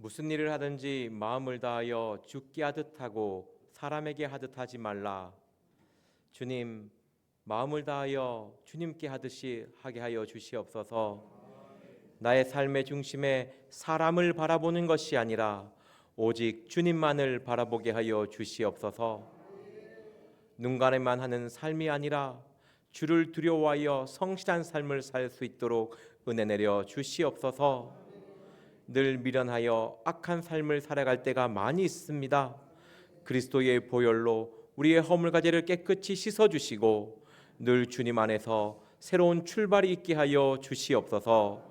무슨 일을 하든지 마음을 다하여 주께 하듯 하고 사람에게 하듯 하지 말라. 주님, 마음을 다하여 주님께 하듯이 하게 하여 주시옵소서. 나의 삶의 중심에 사람을 바라보는 것이 아니라 오직 주님만을 바라보게 하여 주시옵소서. 눈가에만 하는 삶이 아니라 주를 두려워하여 성실한 삶을 살 수 있도록 은혜 내려 주시옵소서. 늘 미련하여 악한 삶을 살아갈 때가 많이 있습니다. 그리스도의 보혈로 우리의 허물가지를 깨끗이 씻어주시고 늘 주님 안에서 새로운 출발이 있게 하여 주시옵소서.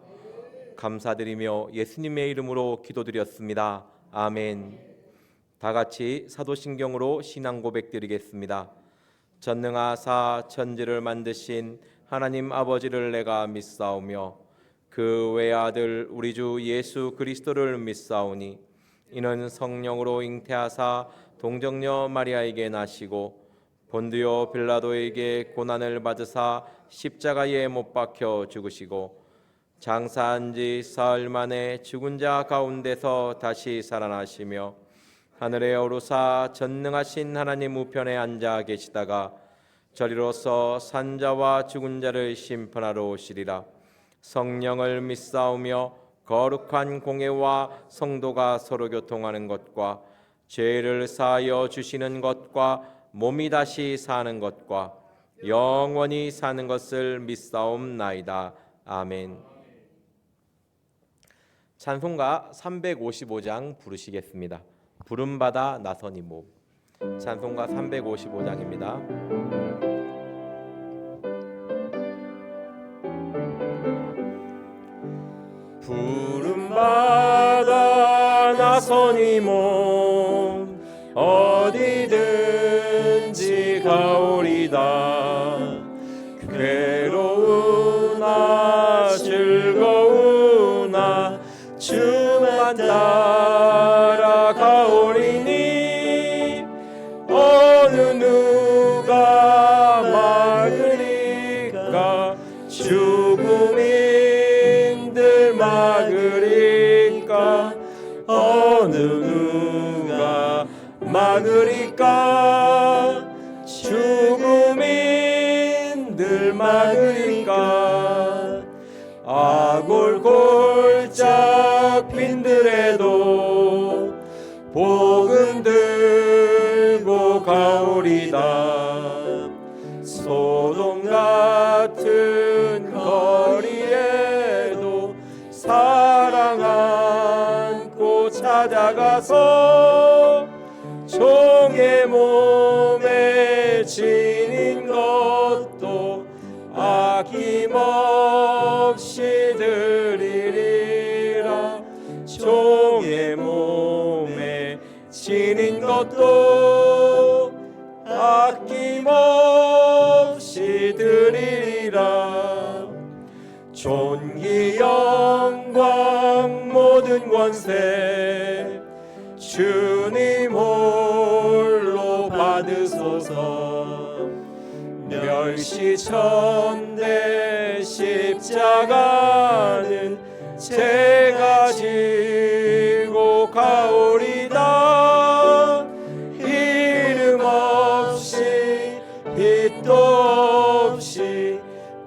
감사드리며 예수님의 이름으로 기도드렸습니다. 아멘. 다 같이 사도신경으로 신앙 고백드리겠습니다. 전능하사 천지를 만드신 하나님 아버지를 내가 믿사오며 그 외아들 우리 주 예수 그리스도를 믿사오니 이는 성령으로 잉태하사 동정녀 마리아에게 나시고 본디오 빌라도에게 고난을 받으사 십자가에 못 박혀 죽으시고 장사한 지 사흘 만에 죽은 자 가운데서 다시 살아나시며 하늘에 오르사 전능하신 하나님 우편에 앉아 계시다가 저리로서 산자와 죽은 자를 심판하러 오시리라. 성령을 믿사오며 거룩한 공회와 성도가 서로 교통하는 것과 죄를 사하여 주시는 것과 몸이 다시 사는 것과 영원히 사는 것을 믿사옵나이다. 아멘. 찬송가 355장 부르시겠습니다. 부름받아 나선 이몸. 찬송가 355장입니다. 부름받아 나선 이 몸 어디든지 가오리다. 괴로우나 즐거우나 주만 따라가오리니 어느 누가 막으리까. 죽음인들 막으리까. 어느 누가 막으리까. 죽음인들 막으리까. 아골골짝 빈들에도 복음 들고 가오리다. 소돔 같은 거리에도 사랑 안고 찾아가서 종의 몸에 지닌 것도 아낌없이 드리리라. 종의 몸에 지닌 것도 아낌없이 드리리라. 존귀 영광 모든 권세 주님 홀로 받으소서. 멸시천대 십자가는 제가 지고 가오리다. 이름 없이 빛도 없이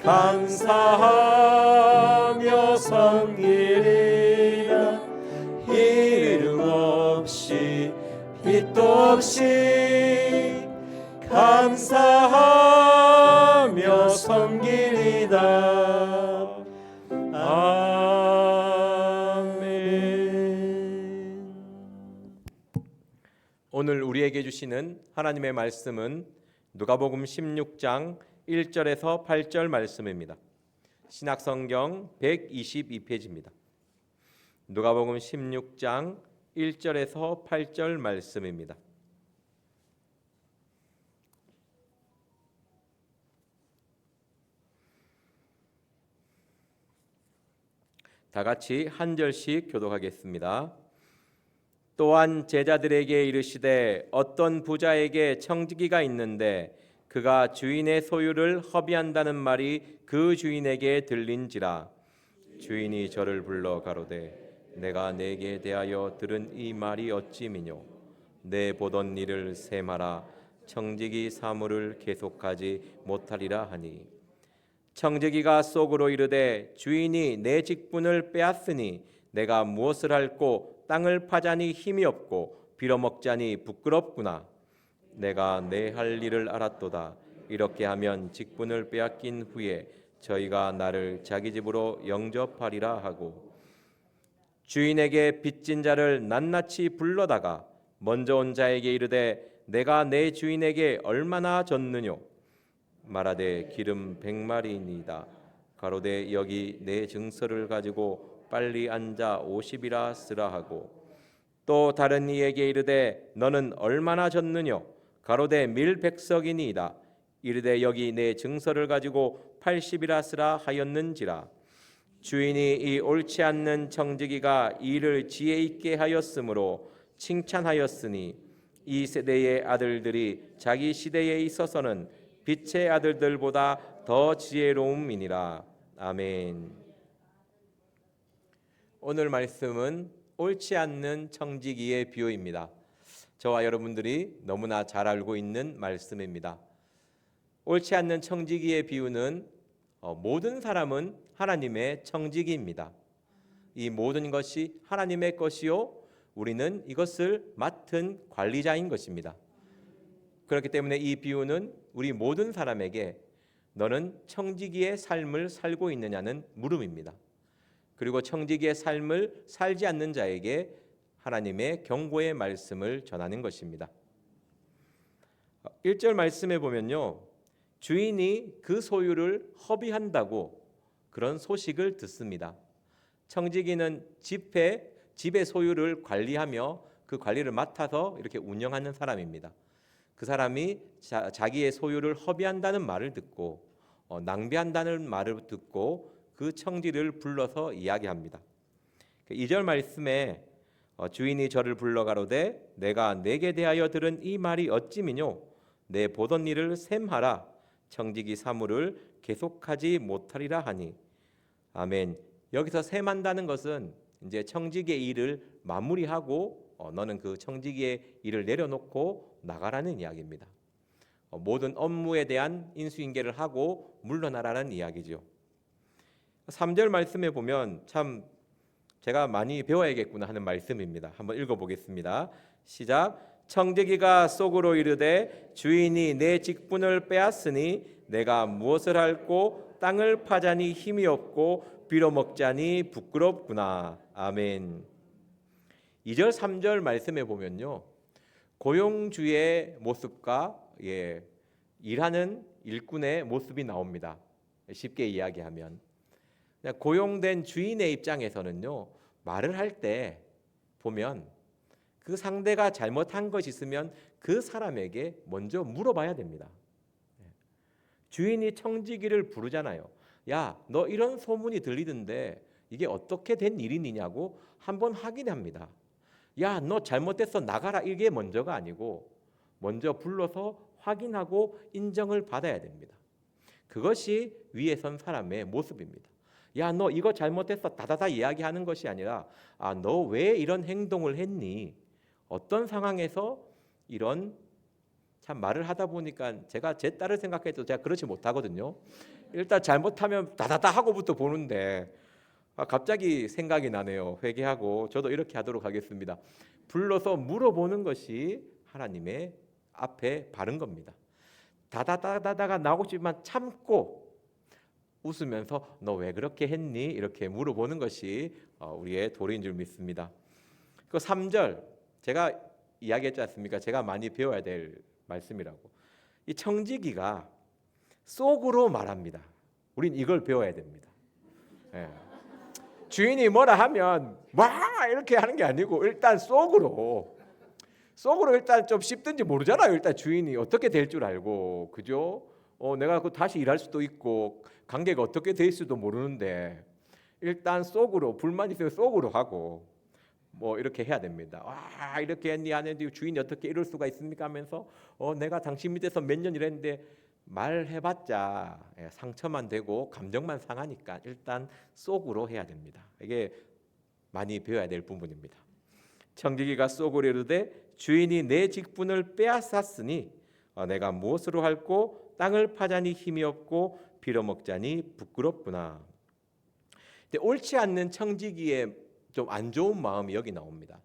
감사하며 섬기리라. 이름 없이 빛도 없이 감사하며 섬기리다. 아멘. 오늘 우리에게 주시는 하나님의 말씀은 누가복음 16장 1절에서 8절 말씀입니다. 신약성경 122페이지입니다. 누가복음 16장 1절에서 8절 말씀입니다. 다 같이 한 절씩 교독하겠습니다. 또한 제자들에게 이르시되 어떤 부자에게 청지기가 있는데 그가 주인의 소유를 허비한다는 말이 그 주인에게 들린지라. 주인이 저를 불러 가로되 내가 내게 대하여 들은 이 말이 어찌미뇨. 내 보던 일을 셈하라. 청지기 사물을 계속하지 못하리라 하니. 청지기가 속으로 이르되 주인이 내 직분을 빼앗으니 내가 무엇을 할꼬. 땅을 파자니 힘이 없고 빌어먹자니 부끄럽구나. 내가 내 할 일을 알았도다. 이렇게 하면 직분을 빼앗긴 후에 저희가 나를 자기 집으로 영접하리라 하고, 주인에게 빚진 자를 낱낱이 불러다가 먼저 온 자에게 이르되 내가 내 주인에게 얼마나 졌느뇨. 말하되 기름 100마리이니이다. 가로되 여기 내 증서를 가지고 빨리 앉아 50이라 쓰라 하고, 또 다른 이에게 이르되 너는 얼마나 졌느뇨. 가로되 밀백석이니이다. 이르되 여기 내 증서를 가지고 80이라 쓰라 하였는지라. 주인이 이 옳지 않는 청지기가 일을 지혜 있게 하였으므로 칭찬하였으니 이 세대의 아들들이 자기 시대에 있어서는 빛의 아들들보다 더 지혜로움이니라. 아멘. 오늘 말씀은 옳지 않는 청지기의 비유입니다. 저와 여러분들이 너무나 잘 알고 있는 말씀입니다. 옳지 않는 청지기의 비유는 모든 사람은 하나님의 청지기입니다. 이 모든 것이 하나님의 것이요 우리는 이것을 맡은 관리자인 것입니다. 그렇기 때문에 이 비유는 우리 모든 사람에게 너는 청지기의 삶을 살고 있느냐는 물음입니다. 그리고 청지기의 삶을 살지 않는 자에게 하나님의 경고의 말씀을 전하는 것입니다. 1절 말씀에 보면요, 주인이 그 소유를 허비한다고 그런 소식을 듣습니다. 청지기는 집의 소유를 관리하며 그 관리를 맡아서 이렇게 운영하는 사람입니다. 그 사람이 자기의 소유를 허비한다는 말을 듣고 낭비한다는 말을 듣고 그 청지를 불러서 이야기합니다. 2절 말씀에 주인이 저를 불러 가로되 내가 내게 대하여 들은 이 말이 어찌미뇨. 내 보던 일을 셈하라. 청지기 사물을 계속하지 못하리라 하니. 아멘. 여기서 셈한다는 것은 이제 청지기의 일을 마무리하고 너는 그 청지기의 일을 내려놓고 나가라는 이야기입니다. 모든 업무에 대한 인수인계를 하고 물러나라는 이야기죠. 3절 말씀에 보면 참 제가 많이 배워야겠구나 하는 말씀입니다. 한번 읽어보겠습니다. 시작. 청지기가 속으로 이르되 주인이 내 직분을 빼앗으니 내가 무엇을 할꼬. 땅을 파자니 힘이 없고 빌어먹자니 부끄럽구나. 아멘. 2절 3절 말씀에 보면요, 고용주의 모습과 일하는 일꾼의 모습이 나옵니다. 쉽게 이야기하면 고용된 주인의 입장에서는요, 말을 할 때 보면 그 상대가 잘못한 것이 있으면 그 사람에게 먼저 물어봐야 됩니다. 주인이 청지기를 부르잖아요. 야, 너 이런 소문이 들리던데 이게 어떻게 된 일이냐고 한번 확인합니다. 야, 너 잘못됐어, 나가라. 이게 먼저가 아니고 먼저 불러서 확인하고 인정을 받아야 됩니다. 그것이 위에 선 사람의 모습입니다. 야, 너 이거 잘못했어, 다다다 이야기하는 것이 아니라 너 왜 이런 행동을 했니? 어떤 상황에서 이런 참 말을 하다 보니까 제가 제 딸을 생각해도 제가 그렇지 못하거든요. 일단 잘못하면 다다다 하고부터 보는데 갑자기 생각이 나네요. 회개하고 저도 이렇게 하도록 하겠습니다. 불러서 물어보는 것이 하나님의 앞에 바른 겁니다. 다다다다다가 나오고 싶지만 참고 웃으면서 너 왜 그렇게 했니? 이렇게 물어보는 것이 우리의 도리인 줄 믿습니다. 그 3절 제가 이야기했지 않습니까? 제가 많이 배워야 될 말씀이라고. 이 청지기가 속으로 말합니다. 우린 이걸 배워야 됩니다. 주인이 뭐라 하면 와 이렇게 하는 게 아니고 일단 속으로 일단 좀 씹든지 모르잖아요. 일단 주인이 어떻게 될 줄 알고, 그죠? 내가 그 다시 일할 수도 있고 관계가 어떻게 될 수도 모르는데 일단 속으로 불만 있으면 속으로 하고 이렇게 해야 됩니다. 와 이렇게 했니 안 했니 주인이 어떻게 이럴 수가 있습니까 하면서 내가 당신 밑에서 몇 년 일했는데 말해봤자 상처만 되고 감정만 상하니까 일단 속으로 해야 됩니다. 이게 많이 배워야 될 부분입니다. 청지기가 쏘고 이르되 주인이 내 직분을 빼앗았으니 내가 무엇으로 할꼬? 땅을 파자니 힘이 없고 빌어먹자니 부끄럽구나. 근데 옳지 않는 청지기의 좀 안 좋은 마음이 여기 나옵니다.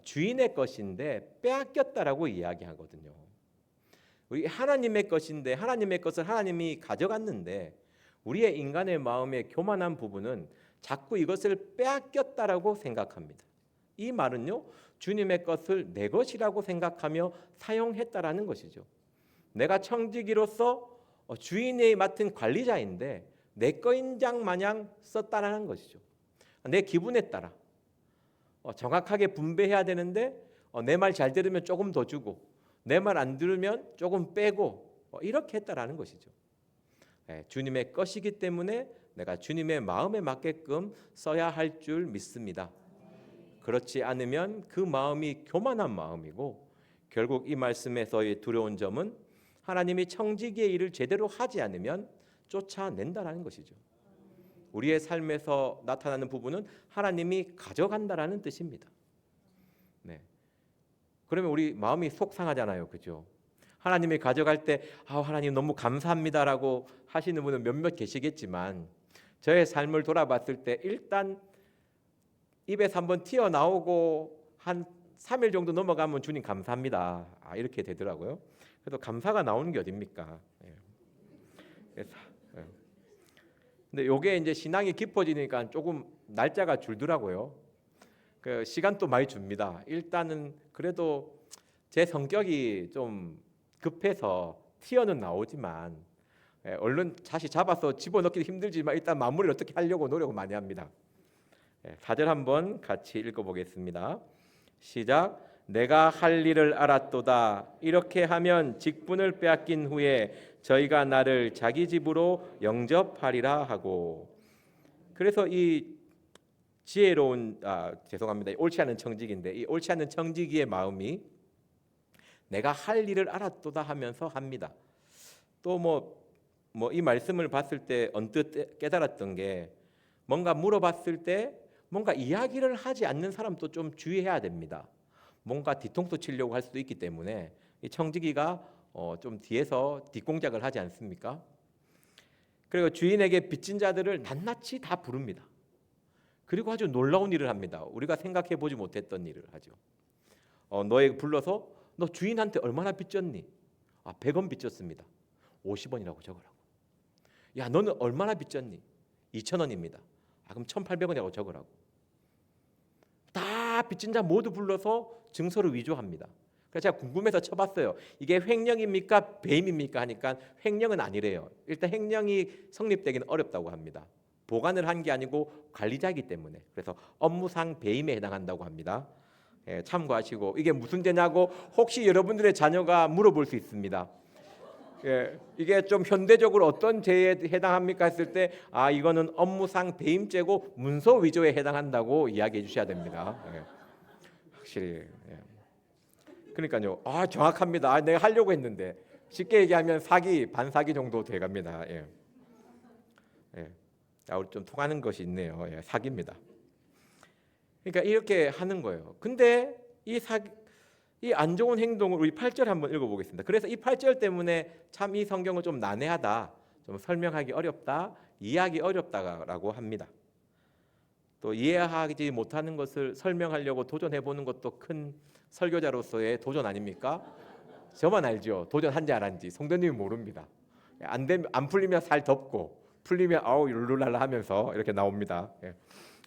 주인의 것인데 빼앗겼다라고 이야기하거든요. 우리 하나님의 것인데 하나님의 것을 하나님이 가져갔는데 우리의 인간의 마음의 교만한 부분은 자꾸 이것을 빼앗겼다라고 생각합니다. 이 말은요, 주님의 것을 내 것이라고 생각하며 사용했다라는 것이죠. 내가 청지기로서 주인이 맡은 관리자인데 내 거인 장 마냥 썼다라는 것이죠. 내 기분에 따라 정확하게 분배해야 되는데 내 말 잘 들으면 조금 더 주고 내 말 안 들으면 조금 빼고 이렇게 했다라는 것이죠. 주님의 것이기 때문에 내가 주님의 마음에 맞게끔 써야 할 줄 믿습니다. 그렇지 않으면 그 마음이 교만한 마음이고 결국 이 말씀에서의 두려운 점은 하나님이 청지기의 일을 제대로 하지 않으면 쫓아낸다라는 것이죠. 우리의 삶에서 나타나는 부분은 하나님이 가져간다라는 뜻입니다. 네. 그러면 우리 마음이 속상하잖아요, 그죠? 하나님이 가져갈 때 하나님 너무 감사합니다라고 하시는 분은 몇몇 계시겠지만 저의 삶을 돌아봤을 때 일단 입에서 한번 튀어나오고 한 3일 정도 넘어가면 주님 감사합니다 이렇게 되더라고요. 그래도 감사가 나오는 게 어딥니까? 근데 요게 이제 신앙이 깊어지니까 조금 날짜가 줄더라고요. 그 시간도 많이 줍니다. 일단은 그래도 제 성격이 좀 급해서 튀어는 나오지만 얼른 다시 잡아서 집어넣기도 힘들지만 일단 마무리를 어떻게 하려고 노력을 많이 합니다. 4절 한번 같이 읽어보겠습니다. 시작. 내가 할 일을 알았도다. 이렇게 하면 직분을 빼앗긴 후에 저희가 나를 자기 집으로 영접하리라 하고. 그래서 이 지혜로운 죄송합니다. 옳지 않은 청지기인데 이 옳지 않은 청지기의 마음이 내가 할 일을 알았도다 하면서 합니다. 또 뭐 이 말씀을 봤을 때 언뜻 깨달았던 게 뭔가 물어봤을 때 뭔가 이야기를 하지 않는 사람도 좀 주의해야 됩니다. 뭔가 뒤통수 치려고 할 수도 있기 때문에 이 청지기가 좀 뒤에서 뒷공작을 하지 않습니까? 그리고 주인에게 빚진 자들을 낱낱이 다 부릅니다. 그리고 아주 놀라운 일을 합니다. 우리가 생각해 보지 못했던 일을 하죠. 너에게 불러서 너 주인한테 얼마나 빚졌니? 100원 빚졌습니다. 50원이라고 적으라고. 야, 너는 얼마나 빚졌니? 2,000원입니다. 그럼 1,800원이라고 적으라고. 다 빚진 자 모두 불러서 증서를 위조합니다. 그래서 제가 궁금해서 쳐봤어요. 이게 횡령입니까? 배임입니까? 하니까 횡령은 아니래요. 일단 횡령이 성립되기는 어렵다고 합니다. 보관을 한 게 아니고 관리자이기 때문에. 그래서 업무상 배임에 해당한다고 합니다. 참고하시고 이게 무슨 죄냐고 혹시 여러분들의 자녀가 물어볼 수 있습니다. 이게 좀 현대적으로 어떤 죄에 해당합니까 했을 때 이거는 업무상 배임죄고 문서 위조에 해당한다고 이야기해 주셔야 됩니다. 확실히. 그러니까요. 정확합니다. 내가 하려고 했는데 쉽게 얘기하면 사기, 반사기 정도 돼갑니다. 우리 좀 통하는 것이 있네요. 사기입니다. 그러니까 이렇게 하는 거예요. 근데 이 안 좋은 행동을 우리 8절 한번 읽어보겠습니다. 그래서 이 8절 때문에 참 이 성경은 좀 난해하다, 좀 설명하기 어렵다, 이해하기 어렵다라고 합니다. 또 이해하지 못하는 것을 설명하려고 도전해보는 것도 큰 설교자로서의 도전 아닙니까? 저만 알죠. 도전한지 안 한지. 성도님이 모릅니다. 안 풀리면 살 덮고 풀리면 룰루랄라 하면서 이렇게 나옵니다.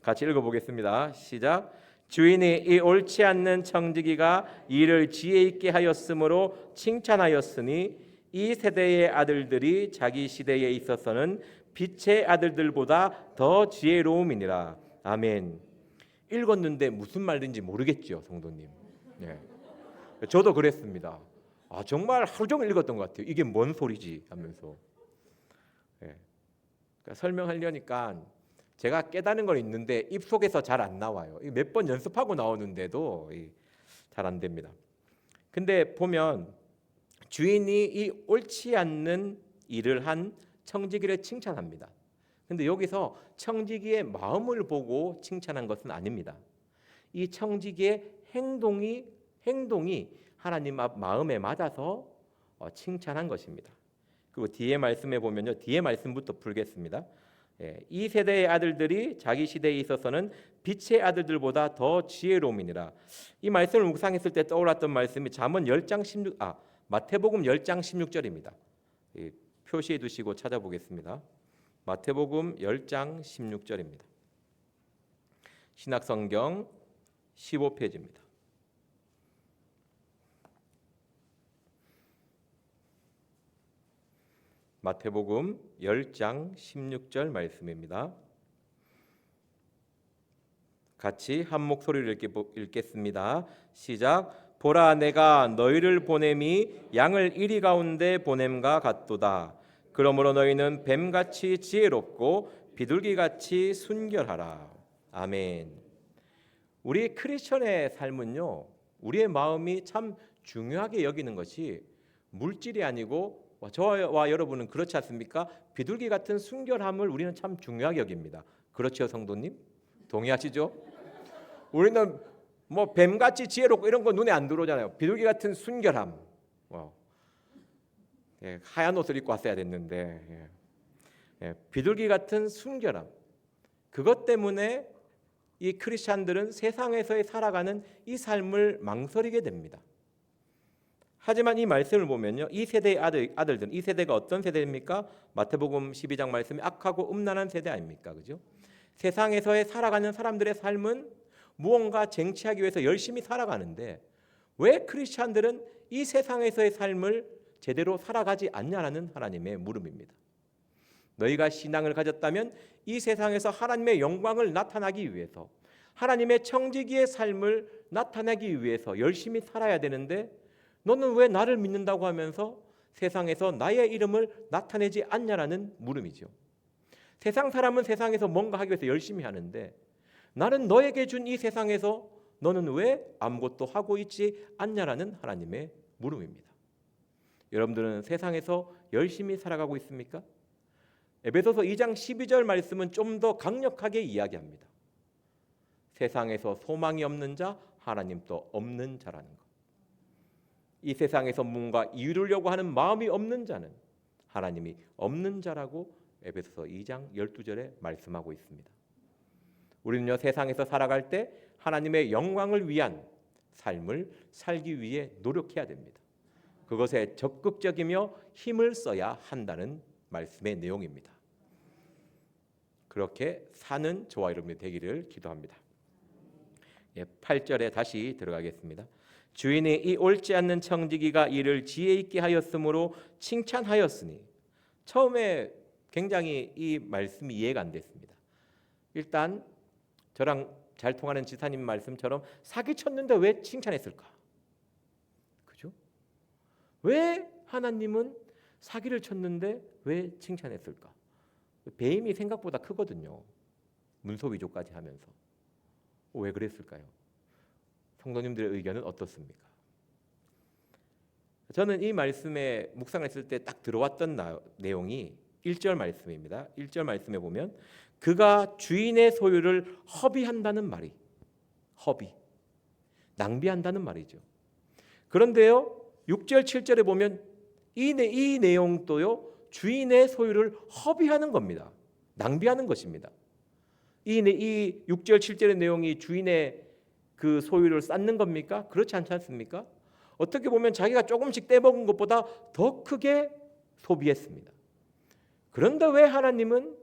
같이 읽어보겠습니다. 시작. 주인이 이 옳지 않는 청지기가 일을 지혜 있게 하였으므로 칭찬하였으니 이 세대의 아들들이 자기 시대에 있어서는 빛의 아들들보다 더 지혜로움이니라. 아멘. 읽었는데 무슨 말인지 모르겠죠, 성도님. 저도 그랬습니다. 정말 하루 종일 읽었던 것 같아요. 이게 뭔 소리지 하면서. 그러니까 설명하려니까 제가 깨닫는 건 있는데 입속에서 잘 안 나와요. 몇 번 연습하고 나오는데도 잘 안 됩니다. 근데 보면 주인이 이 옳지 않는 일을 한 청지기를 칭찬합니다. 근데 여기서 청지기의 마음을 보고 칭찬한 것은 아닙니다. 이 청지기의 행동이 하나님 마음에 맞아서 칭찬한 것입니다. 그리고 뒤에 말씀에 보면요, 뒤에 말씀부터 풀겠습니다. 이 세대의 아들들이 자기 시대에 있어서는 빛의 아들들보다 더 지혜로움이니라. 이 말씀을 묵상했을 때 떠올랐던 말씀이 마태복음 10장 16절입니다. 표시해 두시고 찾아보겠습니다. 마태복음 10장 16절입니다. 신약성경 15페이지입니다. 마태복음 10장 16절 말씀입니다. 같이 한 목소리를 읽겠습니다. 시작. 보라, 내가 너희를 보냄이 양을 이리 가운데 보냄과 같도다. 그러므로 너희는 뱀같이 지혜롭고 비둘기같이 순결하라. 아멘. 우리 크리스천의 삶은요, 우리의 마음이 참 중요하게 여기는 것이 물질이 아니고, 저와 여러분은 그렇지 않습니까? 비둘기 같은 순결함을 우리는 참 중요하게 여깁니다. 그렇죠, 성도님? 동의하시죠? 우리는 뭐 뱀같이 지혜롭고 이런 거 눈에 안 들어오잖아요. 비둘기 같은 순결함. 하얀 옷을 입고 왔어야 됐는데, 비둘기 같은 순결함. 그것 때문에 이 크리스찬들은 세상에서 살아가는 이 삶을 망설이게 됩니다. 하지만 이 말씀을 보면요, 이 세대의 아들들, 이 세대가 어떤 세대입니까? 마태복음 12장 말씀이 악하고 음란한 세대 아닙니까? 그죠? 세상에서의 살아가는 사람들의 삶은 무언가 쟁취하기 위해서 열심히 살아가는데, 왜 크리스찬들은 이 세상에서의 삶을 제대로 살아가지 않냐라는 하나님의 물음입니다. 너희가 신앙을 가졌다면 이 세상에서 하나님의 영광을 나타나기 위해서, 하나님의 청지기의 삶을 나타내기 위해서 열심히 살아야 되는데, 너는 왜 나를 믿는다고 하면서 세상에서 나의 이름을 나타내지 않냐라는 물음이죠. 세상 사람은 세상에서 뭔가 하기 위해서 열심히 하는데, 나는 너에게 준 이 세상에서 너는 왜 아무것도 하고 있지 않냐라는 하나님의 물음입니다. 여러분들은 세상에서 열심히 살아가고 있습니까? 에베소서 2장 12절 말씀은 좀 더 강력하게 이야기합니다. 세상에서 소망이 없는 자, 하나님도 없는 자라는 것. 이 세상에서 뭔가 이루려고 하는 마음이 없는 자는 하나님이 없는 자라고 에베소서 2장 12절에 말씀하고 있습니다. 우리는요, 세상에서 살아갈 때 하나님의 영광을 위한 삶을 살기 위해 노력해야 됩니다. 그것에 적극적이며 힘을 써야 한다는 말씀의 내용입니다. 그렇게 사는 저와 여러분이 되기를 기도합니다. 8절에 다시 들어가겠습니다. 주인이 이 옳지 않는 청지기가 이를 지혜 있게 하였으므로 칭찬하였으니. 처음에 굉장히 이 말씀이 이해가 안 됐습니다. 일단 저랑 잘 통하는 지사님 말씀처럼 사기쳤는데 왜 칭찬했을까? 그죠? 왜 하나님은 사기를 쳤는데 왜 칭찬했을까? 배임이 생각보다 크거든요. 문서 위조까지 하면서. 왜 그랬을까요? 성도님들의 의견은 어떻습니까? 저는 이 말씀에 묵상을 했을 때 딱 들어왔던 내용이 1절 말씀입니다. 1절 말씀에 보면 그가 주인의 소유를 허비한다는 말이, 낭비한다는 말이죠. 그런데요, 6절 7절에 보면 이 내용도요, 주인의 소유를 허비하는 겁니다. 낭비하는 것입니다. 이 6절 7절의 내용이 주인의 그 소유를 쌓는 겁니까? 그렇지 않지 않습니까? 어떻게 보면 자기가 조금씩 떼먹은 것보다 더 크게 소비했습니다. 그런데 왜 하나님은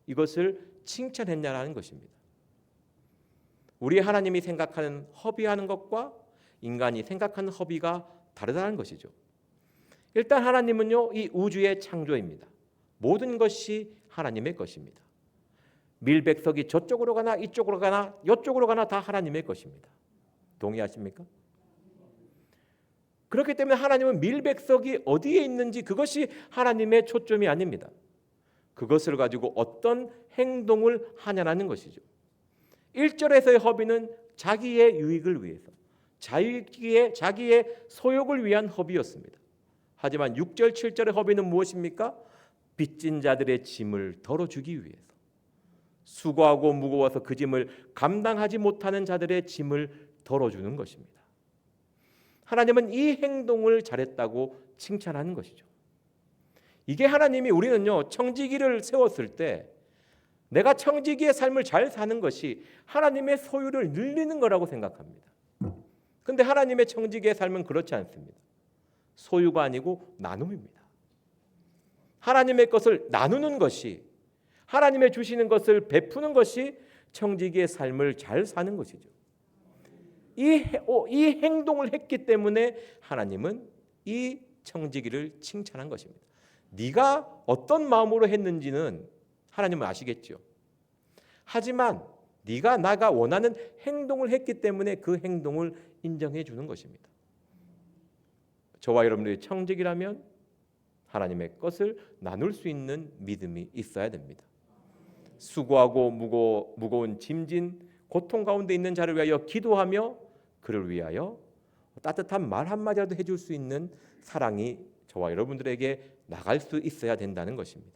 이것을 칭찬했냐라는 것입니다. 우리 하나님이 생각하는 허비하는 것과 인간이 생각하는 허비가 다르다는 것이죠. 일단 하나님은요, 이 우주의 창조입니다. 모든 것이 하나님의 것입니다. 밀백석이 저쪽으로 가나 이쪽으로 가나 이쪽으로 가나 다 하나님의 것입니다. 동의하십니까? 그렇기 때문에 하나님은 밀백석이 어디에 있는지 그것이 하나님의 초점이 아닙니다. 그것을 가지고 어떤 행동을 하냐라는 것이죠. 1절에서의 허비는 자기의 유익을 위해서, 자기의 소욕을 위한 허비였습니다. 하지만 6절 7절의 허비는 무엇입니까? 빚진 자들의 짐을 덜어주기 위해서, 수고하고 무거워서 그 짐을 감당하지 못하는 자들의 짐을 덜어주는 것입니다. 하나님은 이 행동을 잘했다고 칭찬하는 것이죠. 이게 하나님이 우리는요 청지기를 세웠을 때 내가 청지기의 삶을 잘 사는 것이 하나님의 소유를 늘리는 거라고 생각합니다. 그런데 하나님의 청지기의 삶은 그렇지 않습니다. 소유가 아니고 나눔입니다. 하나님의 것을 나누는 것이, 하나님의 주시는 것을 베푸는 것이 청지기의 삶을 잘 사는 것이죠. 이 행동을 했기 때문에 하나님은 이 청지기를 칭찬한 것입니다. 네가 어떤 마음으로 했는지는 하나님은 아시겠죠. 하지만 네가 나가 원하는 행동을 했기 때문에 그 행동을 인정해 주는 것입니다. 저와 여러분들이 청지기라면 하나님의 것을 나눌 수 있는 믿음이 있어야 됩니다. 수고하고 무거운 짐진 고통 가운데 있는 자를 위하여 기도하며 그를 위하여 따뜻한 말 한마디라도 해줄 수 있는 사랑이 저와 여러분들에게 나갈 수 있어야 된다는 것입니다.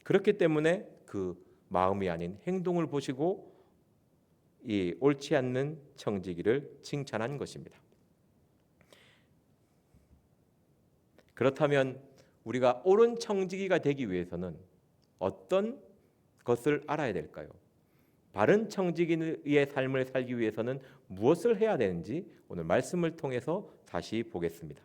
그렇기 때문에 그 마음이 아닌 행동을 보시고 이 옳지 않는 청지기를 칭찬한 것입니다. 그렇다면 우리가 옳은 청지기가 되기 위해서는 어떤 것을 알아야 될까요? 바른 청지기의 삶을 살기 위해서는 무엇을 해야 되는지 오늘 말씀을 통해서 다시 보겠습니다.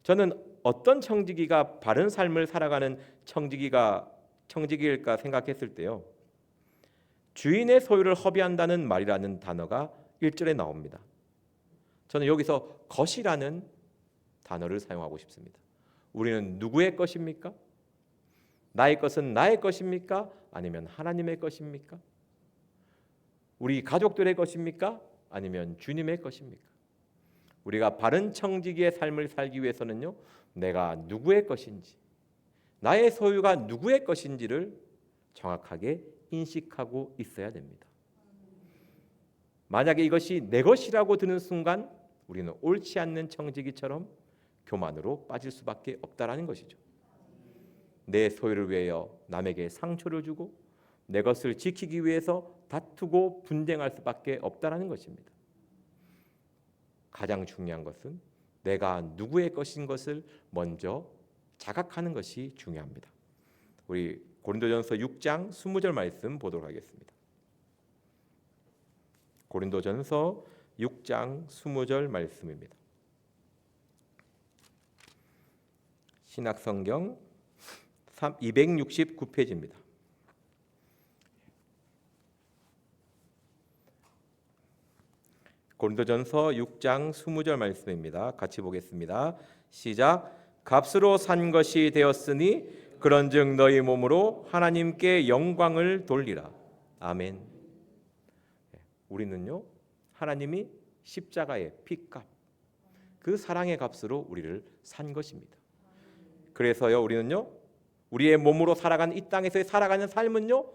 저는 어떤 청지기가 바른 삶을 살아가는 청지기일까 생각했을 때요. 주인의 소유를 허비한다는 말이라는 단어가 1절에 나옵니다. 저는 여기서 것이라는 단어를 사용하고 싶습니다. 우리는 누구의 것입니까? 나의 것은 나의 것입니까? 아니면 하나님의 것입니까? 우리 가족들의 것입니까? 아니면 주님의 것입니까? 우리가 바른 청지기의 삶을 살기 위해서는요, 내가 누구의 것인지, 나의 소유가 누구의 것인지를 정확하게 인식하고 있어야 됩니다. 만약에 이것이 내 것이라고 드는 순간 우리는 옳지 않는 청지기처럼 교만으로 빠질 수밖에 없다라는 것이죠. 내 소유를 위하여 남에게 상처를 주고 내 것을 지키기 위해서 다투고 분쟁할 수밖에 없다라는 것입니다. 가장 중요한 것은 내가 누구의 것인 것을 먼저 자각하는 것이 중요합니다. 우리 고린도전서 6장 20절 말씀 보도록 하겠습니다. 고린도전서 6장 20절 말씀입니다. 신약성경 269페이지입니다. 고린도전서 6장 20절 말씀입니다. 같이 보겠습니다. 시작. 값으로 산 것이 되었으니 그런즉 너희 몸으로 하나님께 영광을 돌리라. 아멘. 우리는요, 하나님이 십자가의 피값, 그 사랑의 값으로 우리를 산 것입니다. 그래서요, 우리는요, 우리의 몸으로 살아가는 이 땅에서의 살아가는 삶은요,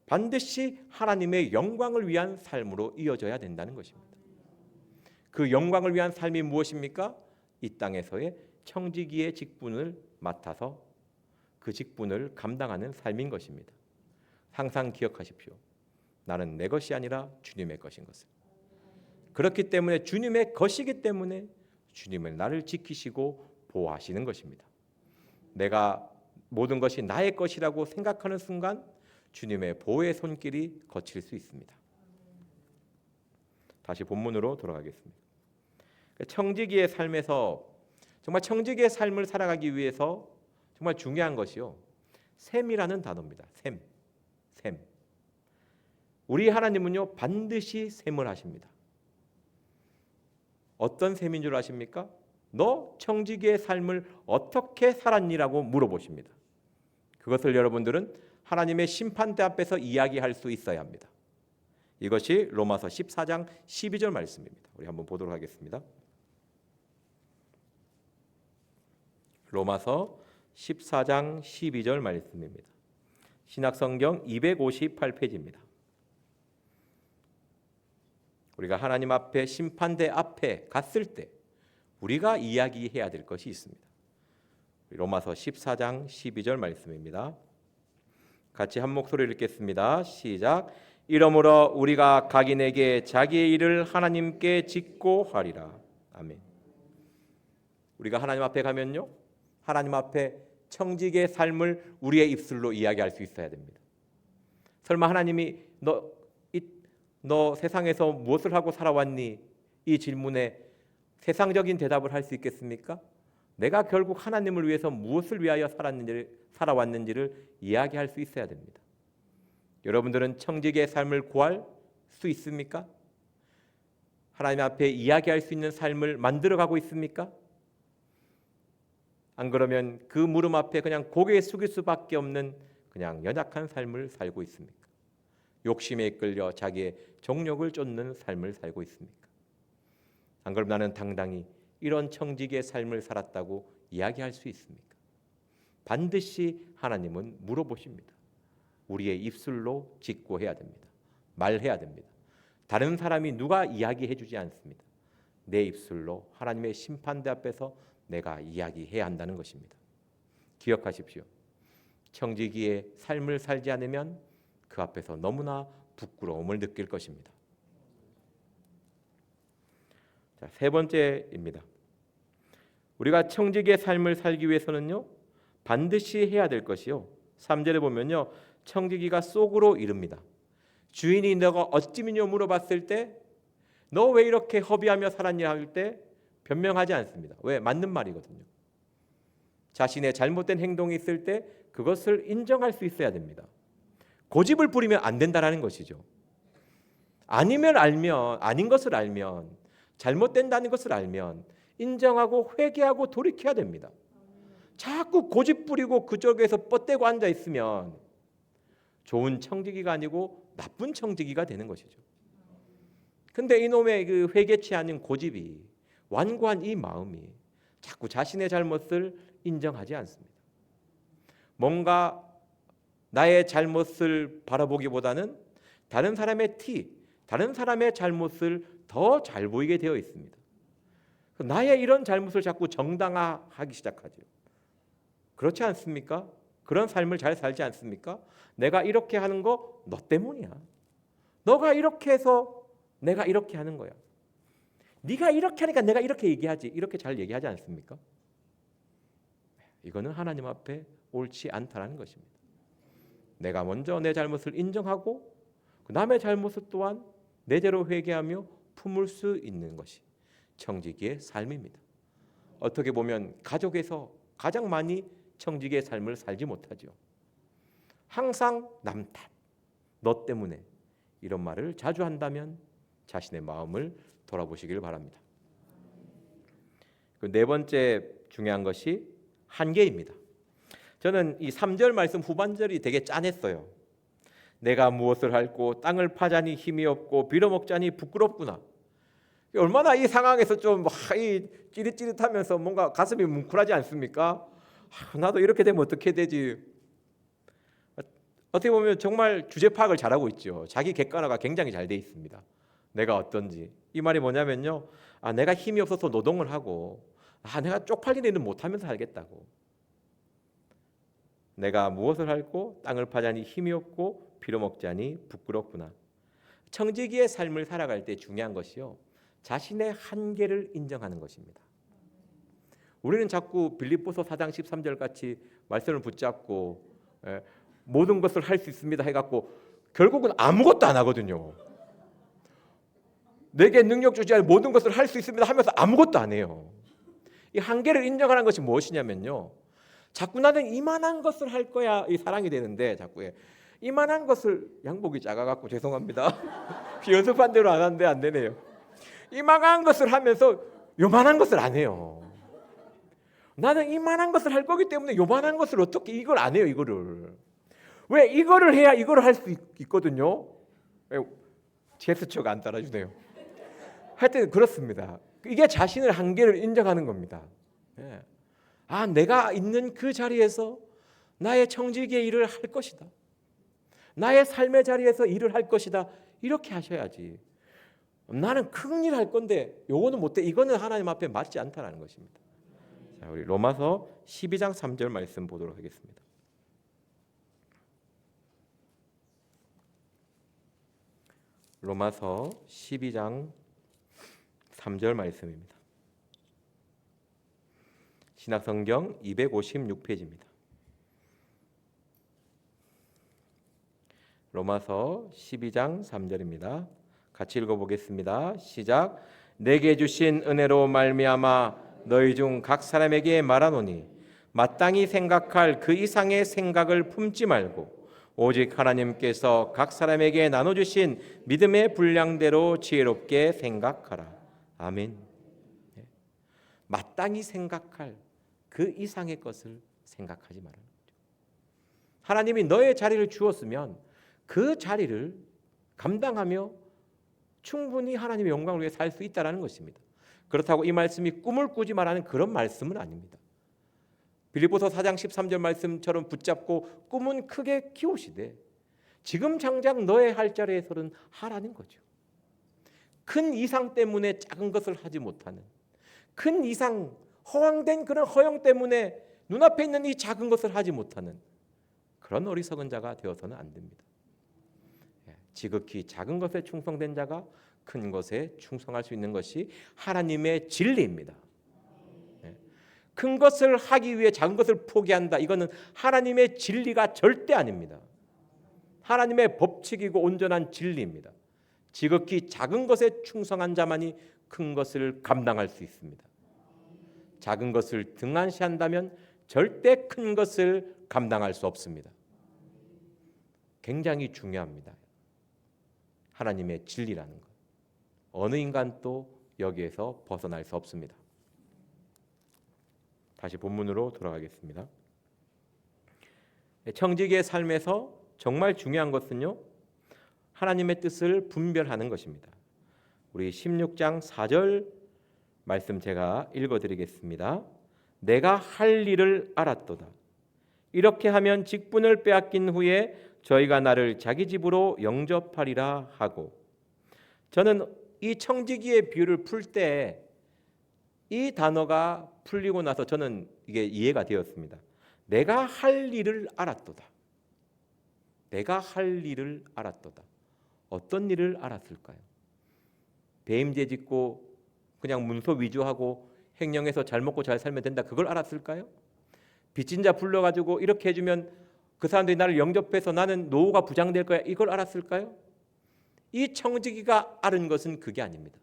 반드시 하나님의 영광을 위한 삶으로 이어져야 된다는 것입니다. 그 영광을 위한 삶이 무엇입니까? 이 땅에서의 청지기의 직분을 맡아서 그 직분을 감당하는 삶인 것입니다. 항상 기억하십시오. 나는 내 것이 아니라 주님의 것인 것을. 그렇기 때문에 주님의 것이기 때문에 주님은 나를 지키시고 보호하시는 것입니다. 내가 모든 것이 나의 것이라고 생각하는 순간 주님의 보호의 손길이 거칠 수 있습니다. 다시 본문으로 돌아가겠습니다. 청지기의 삶에서 정말 청지기의 삶을 살아가기 위해서 정말 중요한 것이요, 셈이라는 단어입니다. 셈. 우리 하나님은요 반드시 셈을 하십니다. 어떤 셈인 줄 아십니까? 너 청지기의 삶을 어떻게 살았니라고 물어보십니다. 그것을 여러분들은 하나님의 심판대 앞에서 이야기할 수 있어야 합니다. 이것이 로마서 14장 12절 말씀입니다. 우리 한번 보도록 하겠습니다. 로마서 14장 12절 말씀입니다. 신약성경 258페이지입니다. 우리가 하나님 앞에 심판대 앞에 갔을 때 우리가 이야기해야 될 것이 있습니다. 로마서 14장 12절 말씀입니다. 같이 한 목소리로 읽겠습니다. 시작. 이러므로 우리가 각인에게 자기의 일을 하나님께 짓고 하리라. 아멘. 우리가 하나님 앞에 가면요, 하나님 앞에 청지기의 삶을 우리의 입술로 이야기할 수 있어야 됩니다. 설마 하나님이 너 세상에서 무엇을 하고 살아왔니? 이 질문에 세상적인 대답을 할 수 있겠습니까? 내가 결국 하나님을 위해서 무엇을 위하여 살아왔는지를 이야기할 수 있어야 됩니다. 여러분들은 청지기의 삶을 구할 수 있습니까? 하나님 앞에 이야기할 수 있는 삶을 만들어가고 있습니까? 안 그러면 그 물음 앞에 그냥 고개 숙일 수밖에 없는 그냥 연약한 삶을 살고 있습니까? 욕심에 이끌려 자기의 정욕을 쫓는 삶을 살고 있습니까? 안 그럼 나는 당당히 이런 청지기의 삶을 살았다고 이야기할 수 있습니까? 반드시 하나님은 물어보십니다. 우리의 입술로 직고해야 됩니다. 말해야 됩니다. 다른 사람이 누가 이야기해 주지 않습니다. 내 입술로 하나님의 심판대 앞에서 내가 이야기해야 한다는 것입니다. 기억하십시오. 청지기의 삶을 살지 않으면 그 앞에서 너무나 부끄러움을 느낄 것입니다. 자, 세 번째입니다. 우리가 청지기의 삶을 살기 위해서는요, 반드시 해야 될 것이요. 3절에 보면요, 청지기가 속으로 이릅니다. 주인이 너가 어찌 믿냐 물어봤을 때 너 왜 이렇게 허비하며 살았냐 할 때 변명하지 않습니다. 왜? 맞는 말이거든요. 자신의 잘못된 행동이 있을 때 그것을 인정할 수 있어야 됩니다. 고집을 부리면 안 된다라는 것이죠. 아니면 알면, 아닌 것을 알면, 잘못된다는 것을 알면 인정하고 회개하고 돌이켜야 됩니다. 자꾸 고집 부리고 그쪽에서 뻗대고 앉아 있으면 좋은 청지기가 아니고 나쁜 청지기가 되는 것이죠. 근데 이놈의 그 회개치 않은 고집이, 완고한 이 마음이 자꾸 자신의 잘못을 인정하지 않습니다. 뭔가 나의 잘못을 바라보기보다는 다른 사람의 다른 사람의 잘못을 더 잘 보이게 되어 있습니다. 나의 이런 잘못을 자꾸 정당화하기 시작하죠. 그렇지 않습니까? 그런 삶을 잘 살지 않습니까? 내가 이렇게 하는 거 너 때문이야. 너가 이렇게 해서 내가 이렇게 하는 거야. 네가 이렇게 하니까 내가 이렇게 얘기하지. 이렇게 잘 얘기하지 않습니까? 이거는 하나님 앞에 옳지 않다는 것입니다. 내가 먼저 내 잘못을 인정하고 남의 잘못을 또한 내대로 회개하며 품을 수 있는 것이 청지기의 삶입니다. 어떻게 보면 가족에서 가장 많이 청지기의 삶을 살지 못하죠. 항상 남 탓, 너 때문에 이런 말을 자주 한다면 자신의 마음을 돌아보시길 바랍니다. 그 네 번째 중요한 것이 한계입니다. 저는 이 3절 말씀 후반절이 되게 짠했어요. 내가 무엇을 할고 땅을 파자니 힘이 없고 빌어먹자니 부끄럽구나. 얼마나 이 상황에서 좀 찌릿찌릿하면서 뭔가 가슴이 뭉클하지 않습니까? 나도 이렇게 되면 어떻게 되지? 어떻게 보면 정말 주제 파악을 잘하고 있죠. 자기 객관화가 굉장히 잘 돼 있습니다. 내가 어떤지. 이 말이 뭐냐면요, 내가 힘이 없어서 노동을 하고 내가 쪽팔린 일은 못하면서 살겠다고. 내가 무엇을 할고 땅을 파자니 힘이 없고 빌어먹자니 부끄럽구나. 청지기의 삶을 살아갈 때 중요한 것이요, 자신의 한계를 인정하는 것입니다. 우리는 자꾸 빌립보서 4장 13절 같이 말씀을 붙잡고 모든 것을 할 수 있습니다 해갖고 결국은 아무것도 안 하거든요. 내게 능력 주지 않은 모든 것을 할 수 있습니다 하면서 아무것도 안 해요. 이 한계를 인정하는 것이 무엇이냐면요, 자꾸 나는 이만한 것을 할 거야 이 사랑이 되는데 자꾸 이만한 것을, 양복이 작아갖고 죄송합니다. 연습한 대로 안 하는데 안 되네요. 이만한 것을 하면서 요만한 것을 안 해요. 나는 이만한 것을 할 거기 때문에 요만한 것을 어떻게 이걸 안 해요. 이거를 왜 이거를 해야 이거를 할 수 있거든요. 제스처가 안 따라주네요. 하여튼 그렇습니다. 이게 자신의 한계를 인정하는 겁니다. 내가 있는 그 자리에서 나의 청지기의 일을 할 것이다. 나의 삶의 자리에서 일을 할 것이다. 이렇게 하셔야지. 나는 큰 일 할 건데 요거는 못해. 이거는 하나님 앞에 맞지 않다는 것입니다. 자, 우리 로마서 12장 3절 말씀 보도록 하겠습니다. 로마서 12장 3절 말씀입니다. 신약성경 256페이지입니다. 로마서 12장 3절입니다. 같이 읽어보겠습니다. 시작. 내게 주신 은혜로 말미암아 너희 중 각 사람에게 말하노니 마땅히 생각할 그 이상의 생각을 품지 말고 오직 하나님께서 각 사람에게 나눠주신 믿음의 분량대로 지혜롭게 생각하라. 아멘. 마땅히 생각할 그 이상의 것을 생각하지 말아라. 하나님이 너의 자리를 주었으면 그 자리를 감당하며 충분히 하나님의 영광을 위해 살 수 있다는 것입니다. 그렇다고 이 말씀이 꿈을 꾸지 말라는 그런 말씀은 아닙니다. 빌립보서 4장 13절 말씀처럼 붙잡고 꿈은 크게 키우시되 지금 당장 너의 할 자리에서는 하라는 거죠. 큰 이상 때문에 작은 것을 하지 못하는, 큰 이상, 허황된 그런 허영 때문에 눈앞에 있는 이 작은 것을 하지 못하는 그런 어리석은 자가 되어서는 안 됩니다. 지극히 작은 것에 충성된 자가 큰 것에 충성할 수 있는 것이 하나님의 진리입니다. 큰 것을 하기 위해 작은 것을 포기한다. 이거는 하나님의 진리가 절대 아닙니다. 하나님의 법칙이고 온전한 진리입니다. 지극히 작은 것에 충성한 자만이 큰 것을 감당할 수 있습니다. 작은 것을 등한시한다면 절대 큰 것을 감당할 수 없습니다. 굉장히 중요합니다. 하나님의 진리라는 것. 어느 인간도 여기에서 벗어날 수 없습니다. 다시 본문으로 돌아가겠습니다. 청지기의 삶에서 정말 중요한 것은요, 하나님의 뜻을 분별하는 것입니다. 우리 16장 4절 말씀 제가 읽어드리겠습니다. 내가 할 일을 알았도다. 이렇게 하면 직분을 빼앗긴 후에 저희가 나를 자기 집으로 영접하리라 하고. 저는 이 청지기의 비유를 풀 때 이 단어가 풀리고 나서 저는 이게 이해가 되었습니다. 내가 할 일을 알았도다. 내가 할 일을 알았도다. 어떤 일을 알았을까요? 배임죄 짓고 그냥 문서 위조하고 횡령해서 잘 먹고 잘 살면 된다. 그걸 알았을까요? 빚진 자 불러가지고 이렇게 해주면 그 사람들이 나를 영접해서 나는 노후가 부장될 거야. 이걸 알았을까요? 이 청지기가 알은 것은 그게 아닙니다.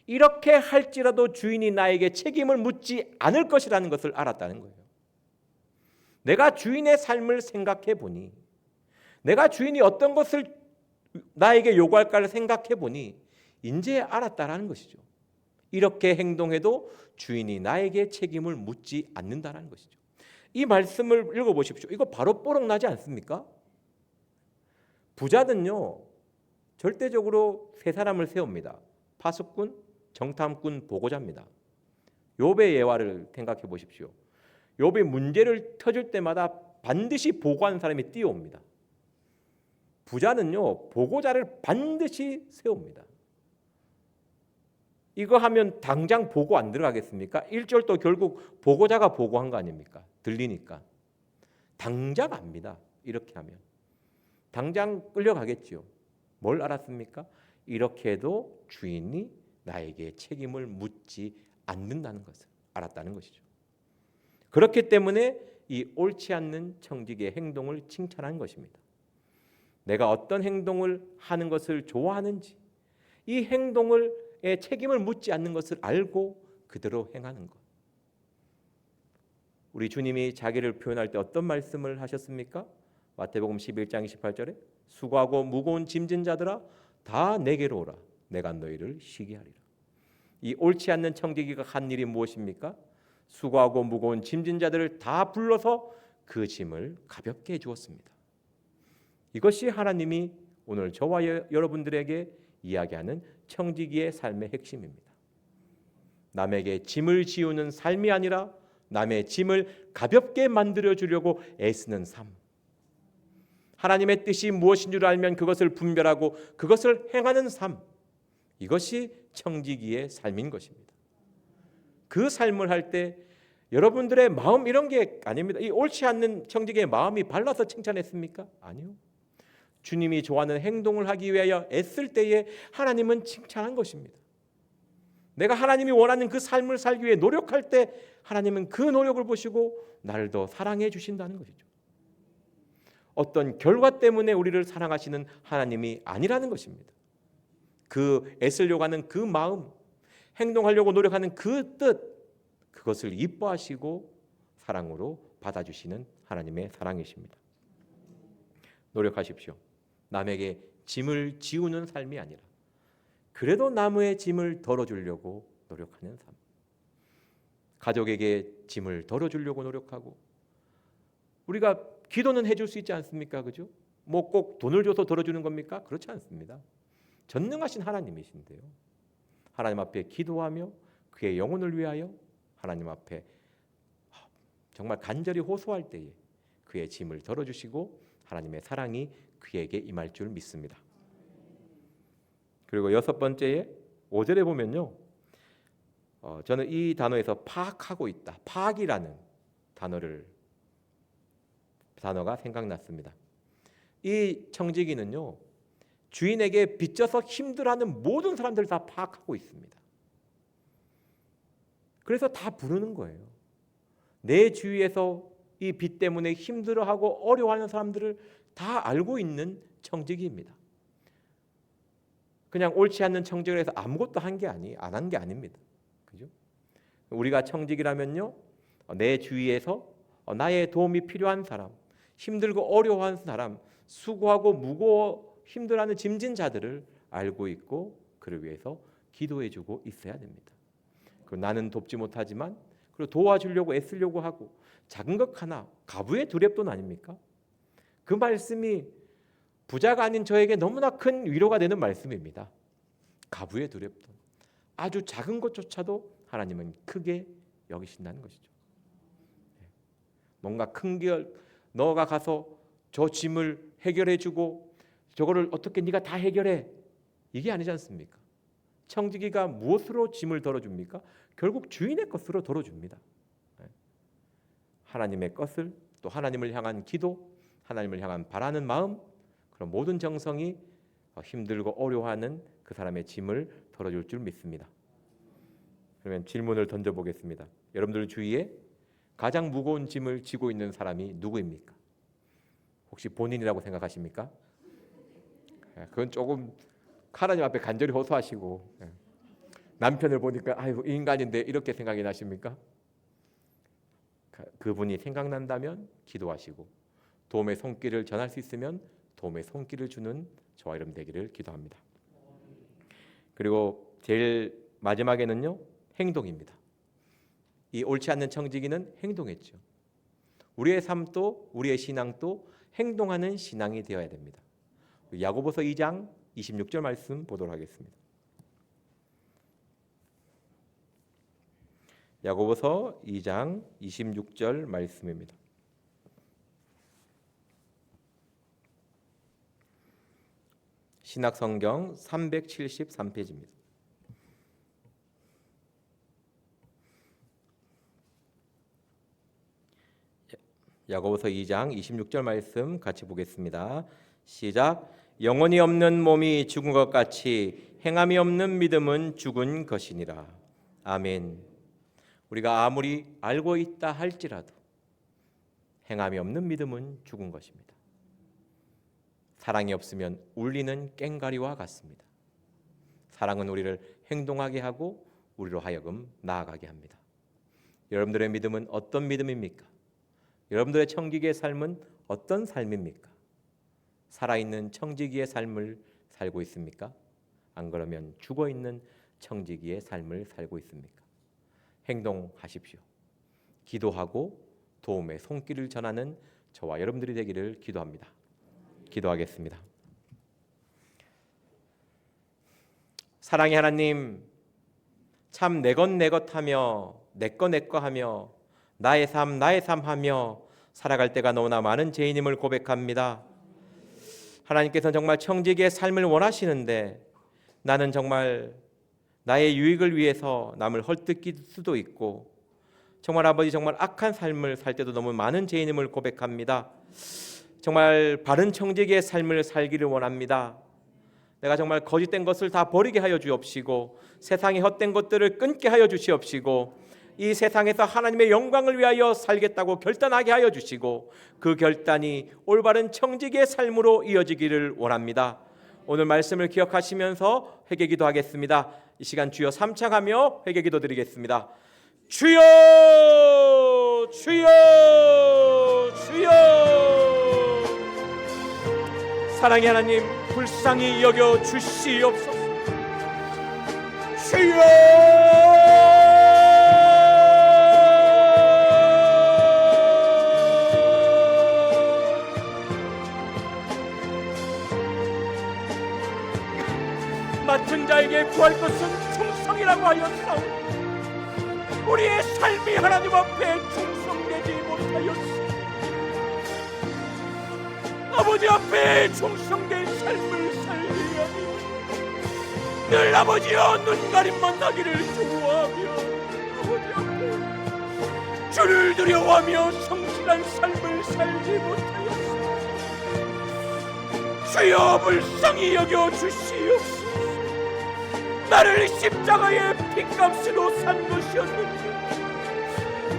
이렇게 할지라도 주인이 나에게 책임을 묻지 않을 것이라는 것을 알았다는 거예요. 내가 주인의 삶을 생각해 보니, 내가 주인이 어떤 것을 나에게 요구할까를 생각해 보니 이제 알았다라는 것이죠. 이렇게 행동해도 주인이 나에게 책임을 묻지 않는다라는 것이죠. 이 말씀을 읽어보십시오. 이거 바로 뽀록 나지 않습니까? 부자는요, 절대적으로 세 사람을 세웁니다. 파수꾼, 정탐꾼, 보고자입니다. 욥의 예화를 생각해 보십시오. 욥이 문제를 터질 때마다 반드시 보고하는 사람이 뛰어옵니다. 부자는요, 보고자를 반드시 세웁니다. 이거 하면 당장 보고 안 들어가겠습니까? 1절도 결국 보고자가 보고한 거 아닙니까? 들리니까. 당장 압니다. 이렇게 하면. 당장 끌려가겠지요. 뭘 알았습니까? 이렇게 해도 주인이 나에게 책임을 묻지 않는다는 것을 알았다는 것이죠. 그렇기 때문에 이 옳지 않는 청지기의 행동을 칭찬한 것입니다. 내가 어떤 행동을 하는 것을 좋아하는지, 이 행동을 책임을 묻지 않는 것을 알고 그대로 행하는 것. 우리 주님이 자기를 표현할 때 어떤 말씀을 하셨습니까? 마태복음 11장 28절에 수고하고 무거운 짐진 자들아 다 내게로 오라. 내가 너희를 쉬게 하리라. 이 옳지 않는 청지기가 한 일이 무엇입니까? 수고하고 무거운 짐진 자들을 다 불러서 그 짐을 가볍게 해주었습니다. 이것이 하나님이 오늘 저와 여러분들에게 이야기하는 청지기의 삶의 핵심입니다. 남에게 짐을 지우는 삶이 아니라 남의 짐을 가볍게 만들어 주려고 애쓰는 삶. 하나님의 뜻이 무엇인 줄 알면 그것을 분별하고 그것을 행하는 삶. 이것이 청지기의 삶인 것입니다. 그 삶을 할 때 여러분들의 마음 이런 게 아닙니다. 이 옳지 않는 청지기의 마음이 발라서 칭찬했습니까? 아니요. 주님이 좋아하는 행동을 하기 위하여 애쓸 때에 하나님은 칭찬한 것입니다. 내가 하나님이 원하는 그 삶을 살기 위해 노력할 때 하나님은 그 노력을 보시고 나를 더 사랑해 주신다는 것이죠. 어떤 결과 때문에 우리를 사랑하시는 하나님이 아니라는 것입니다. 그 애쓰려고 하는 그 마음, 행동하려고 노력하는 그 뜻, 그것을 이뻐하시고 사랑으로 받아주시는 하나님의 사랑이십니다. 노력하십시오. 남에게 짐을 지우는 삶이 아니라 그래도 남의 짐을 덜어주려고 노력하는 삶. 가족에게 짐을 덜어주려고 노력하고, 우리가 기도는 해줄 수 있지 않습니까? 그죠? 뭐 꼭 돈을 줘서 덜어주는 겁니까? 그렇지 않습니다. 전능하신 하나님이신데요. 하나님 앞에 기도하며 그의 영혼을 위하여 하나님 앞에 정말 간절히 호소할 때에 그의 짐을 덜어주시고 하나님의 사랑이 그에게 임할 줄 믿습니다. 그리고 여섯 번째에 5절에 보면요, 저는 이 단어에서 파악하고 있다, 파악이라는 단어가 생각났습니다. 이 청지기는요, 주인에게 빚져서 힘들어하는 모든 사람들을 다 파악하고 있습니다. 그래서 다 부르는 거예요. 내 주위에서 이 빚 때문에 힘들어하고 어려워하는 사람들을 다 알고 있는 청지기입니다. 그냥 옳지 않는 청지기를 해서 아무것도 안 한 게 아닙니다. 그죠? 우리가 청지기라면요, 내 주위에서 나의 도움이 필요한 사람, 힘들고 어려워하는 사람, 수고하고 무거워 힘들어하는 짐진 자들을 알고 있고 그를 위해서 기도해주고 있어야 됩니다. 나는 돕지 못하지만 그리고 도와주려고 애쓰려고 하고, 작은 것 하나 가부의 두렵돈 아닙니까? 그 말씀이 부자가 아닌 저에게 너무나 큰 위로가 되는 말씀입니다. 가부의 두렵돈, 아주 작은 것조차도 하나님은 크게 여기신다는 것이죠. 뭔가 큰 길, 너가 가서 저 짐을 해결해주고 저거를 어떻게 네가 다 해결해, 이게 아니지 않습니까? 청지기가 무엇으로 짐을 덜어줍니까? 결국 주인의 것으로 덜어줍니다. 하나님의 것을, 또 하나님을 향한 기도, 하나님을 향한 바라는 마음, 그런 모든 정성이 힘들고 어려워하는 그 사람의 짐을 덜어줄 줄 믿습니다. 그러면 질문을 던져보겠습니다. 여러분들 주위에 가장 무거운 짐을 지고 있는 사람이 누구입니까? 혹시 본인이라고 생각하십니까? 그건 조금 하나님 앞에 간절히 호소하시고, 남편을 보니까 아이고 인간인데 이렇게 생각이 나십니까? 그분이 생각난다면 기도하시고, 도움의 손길을 전할 수 있으면 도움의 손길을 주는 저와 여러분 되기를 기도합니다. 그리고 제일 마지막에는요, 행동입니다. 이 옳지 않는 청지기는 행동했죠. 우리의 삶도 우리의 신앙도 행동하는 신앙이 되어야 됩니다. 야고보서 2장 26절 말씀 보도록 하겠습니다. 야고보서 2장 26절 말씀입니다. 신약성경 373페이지입니다. 야고보서 2장 26절 말씀 같이 보겠습니다. 시작. 영혼이 없는 몸이 죽은 것 같이 행함이 없는 믿음은 죽은 것이니라. 아멘. 우리가 아무리 알고 있다 할지라도 행함이 없는 믿음은 죽은 것입니다. 사랑이 없으면 울리는 꽹과리와 같습니다. 사랑은 우리를 행동하게 하고 우리로 하여금 나아가게 합니다. 여러분들의 믿음은 어떤 믿음입니까? 여러분들의 청지기의 삶은 어떤 삶입니까? 살아있는 청지기의 삶을 살고 있습니까? 안 그러면 죽어있는 청지기의 삶을 살고 있습니까? 행동하십시오. 기도하고 도움의 손길을 전하는 저와 여러분들이 되기를 기도합니다. 기도하겠습니다. 사랑의 하나님, 참 내 것 내 것 하며 내 거 하며 나의 삶 하며 살아갈 때가 너무나 많은 죄인임을 고백합니다. 하나님께서는 정말 청지기의 삶을 원하시는데 나는 정말 나의 유익을 위해서 남을 헐뜯길 수도 있고, 정말 아버지 정말 악한 삶을 살 때도 너무 많은 죄인임을 고백합니다. 정말 바른 청지기의 삶을 살기를 원합니다. 내가 정말 거짓된 것을 다 버리게 하여 주옵시고 세상의 헛된 것들을 끊게 하여 주시옵시고 이 세상에서 하나님의 영광을 위하여 살겠다고 결단하게 하여 주시고 그 결단이 올바른 청지기의 삶으로 이어지기를 원합니다. 오늘 말씀을 기억하시면서 회개기도 하겠습니다. 이 시간 주여 삼창하며 회개기도 드리겠습니다. 주여 주여 주여. 사랑의 하나님 불쌍히 여겨 주시옵소서. 주여 맡은 자에게 구할 것은 충성이라고 하였사오. 우리의 삶이 하나님 앞에 충성되지 못하였소. 아버지 앞에 충성된 삶을 살게 하며 늘 아버지여 눈가림만 나기를 좋아하며 아버지 앞에 주를 두려워하며 성실한 삶을 살지 못하였소. 주여 불쌍히 여겨 주시옵소서. 나를 십자가의 핏값으로 산 것이었는데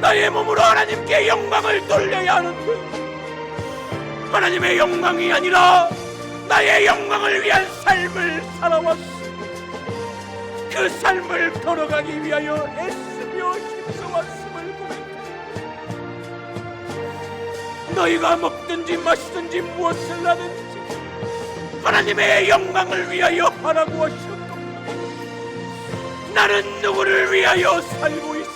나의 몸으로 하나님께 영광을 돌려야 하는데 하나님의 영광이 아니라 나의 영광을 위한 삶을 살아왔어. 그 삶을 걸어가기 위하여 애쓰며 힘써왔음을 고백합니다. 너희가 먹든지 마시든지 무엇을 하든지 하나님의 영광을 위하여 하라고 하셨고 나는 누구를 위하여 살고 있어?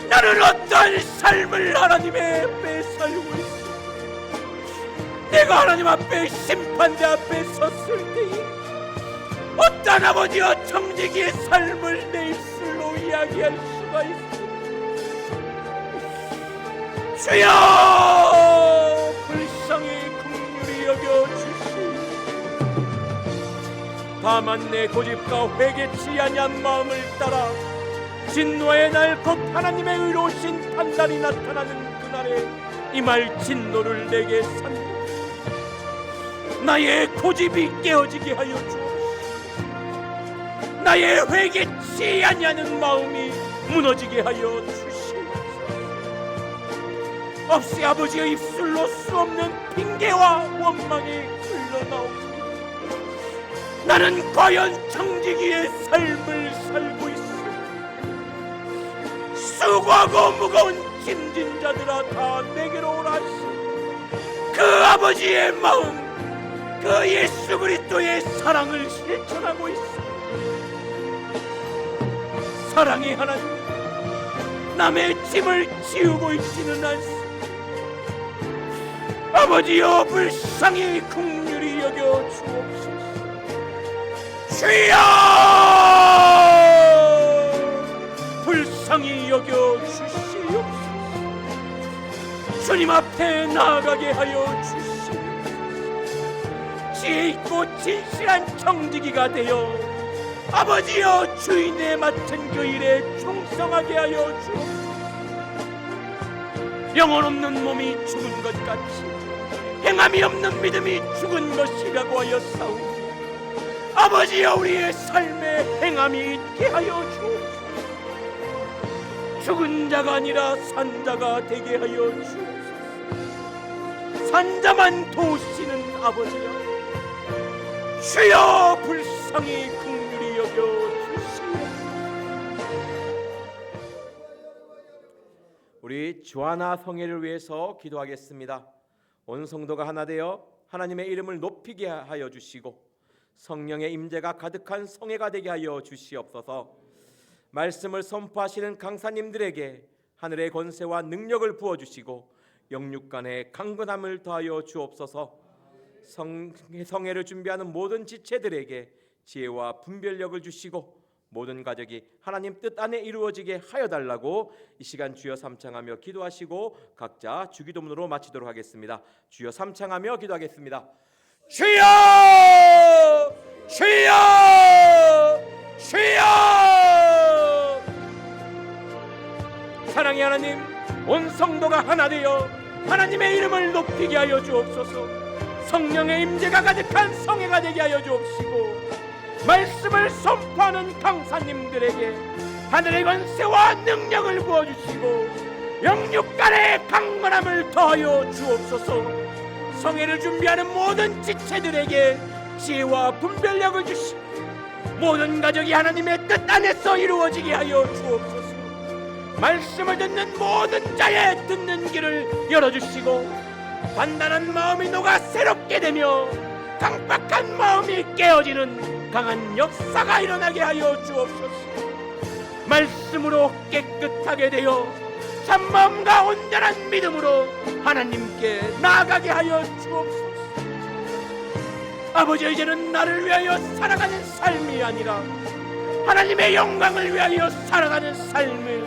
나는 어떠한 삶을 하나님의 앞에 살고 있어? 내가 하나님 앞에 심판대 앞에 섰을 때에 어떤 아버지여 청지기의 삶을 내 입술로 이야기할 수가 있어? 주여 불쌍히 긍휼히 여겨 주시오. 다만 내 고집과 회개치 아니한 마음을 따라 진노의 날 곧 하나님의 의로우신 판단이 나타나는 그날에 임할 진노를 내게 산다. 나의 고집이 깨어지게 하여 주옵소서. 나의 회개치 아니하는 마음이 무너지게 하여 주시옵소서. 없이 아버지의 입술로 수없는 핑계와 원망이 흘러나옵니다. 나는 과연 청지기의 삶을 살고 있어? 수고하고 무거운 짐진 자들아 다 내게로 오라 하시오. 그 아버지의 마음, 그 예수 그리스도의 사랑을 실천하고 있어. 사랑의 하나님, 남의 짐을 지우고 있지는 않소. 아버지여 불쌍히 긍휼히 여겨 주옵소서. 주여 불쌍히 여겨 주시옵소서. 주님 앞에 나아가게 하여 주시옵소서. 지혜 있고 진실한 청지기가 되어 아버지여 주인의 맡은 그 일에 충성하게 하여 주옵소서. 영혼 없는 몸이 죽은 것 같이 행함이 없는 믿음이 죽은 것이라고 하였사오니 아버지여 우리의 삶에 행함이 있게 하여 주옵소서. 죽은 자가 아니라 산 자가 되게 하여 주옵소서. 산 자만 도우시는 아버지여 주여 불쌍히 긍휼히 여겨 주시옵소서. 우리 주하나 성회를 위해서 기도하겠습니다. 온 성도가 하나 되어 하나님의 이름을 높이게 하여 주시고 성령의 임재가 가득한 성회가 되게 하여 주시옵소서. 말씀을 선포하시는 강사님들에게 하늘의 권세와 능력을 부어주시고 영육간의 강건함을 더하여 주옵소서. 성회를 준비하는 모든 지체들에게 지혜와 분별력을 주시고 모든 가족이 하나님 뜻 안에 이루어지게 하여 달라고 이 시간 주여 삼창하며 기도하시고 각자 주기도문으로 마치도록 하겠습니다. 주여 삼창하며 기도하겠습니다. 주여 주여 주여. 사랑의 하나님, 온 성도가 하나 되어 하나님의 이름을 높이게 하여 주옵소서. 성령의 임재가 가득한 성회가 되게 하여 주옵시고, 말씀을 선포하는 강사님들에게 하늘의 권세와 능력을 부어주시고 영육간의 강건함을 더하여 주옵소서. 성회를 준비하는 모든 지체들에게 지혜와 분별력을 주시고 모든 가족이 하나님의 뜻 안에서 이루어지게 하여 주옵소서. 말씀을 듣는 모든 자의 듣는 길을 열어주시고 단단한 마음이 녹아 새롭게 되며 강박한 마음이 깨어지는 강한 역사가 일어나게 하여 주옵소서. 말씀으로 깨끗하게 되어 참마음과 온전한 믿음으로 하나님께 나아가게 하여 주옵소서. 아버지, 이제는 나를 위하여 살아가는 삶이 아니라 하나님의 영광을 위하여 살아가는 삶을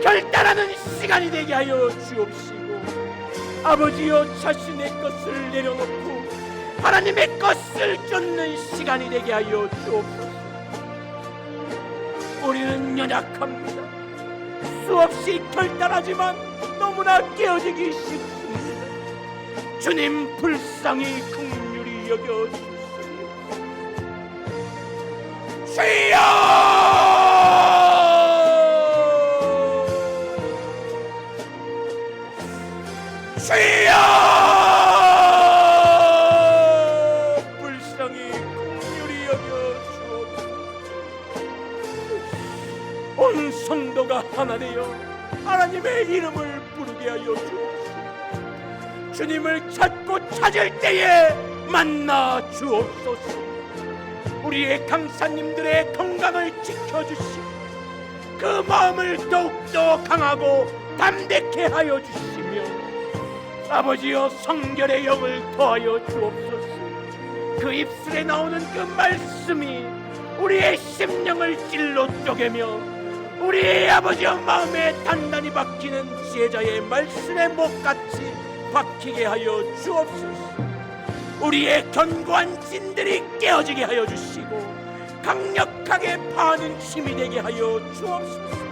결단하는 시간이 되게 하여 주옵시고, 아버지여, 자신의 것을 내려놓고 하나님의 것을 쫓는 시간이 되게 하여 주옵소서. 우리는 연약합니다. 수없이 결단하지만 너무나 깨어지기 쉽습니다. 주님, 불쌍히 긍휼히 여겨주시옵소서. 주여! 주여! 불쌍히 긍휼히 여겨주옵소서. 온 성도가 하나 되어 하나님의 이름을 부르게 하여 주옵소서. 주님을 찾고 찾을 때에 만나 주옵소서. 우리의 강사님들의 건강을 지켜주시고 그 마음을 더욱더 강하고 담대케 하여 주시며, 아버지여, 성결의 영을 더하여 주옵소서. 그 입술에 나오는 그 말씀이 우리의 심령을 찔러 쪼개며 우리의 아버지여 마음에 단단히 박히는 지혜자의 말씀의 목같이 박히게 하여 주옵소서. 우리의 견고한 진들이 깨어지게 하여 주시고 강력하게 파는 힘이 되게 하여 주옵소서.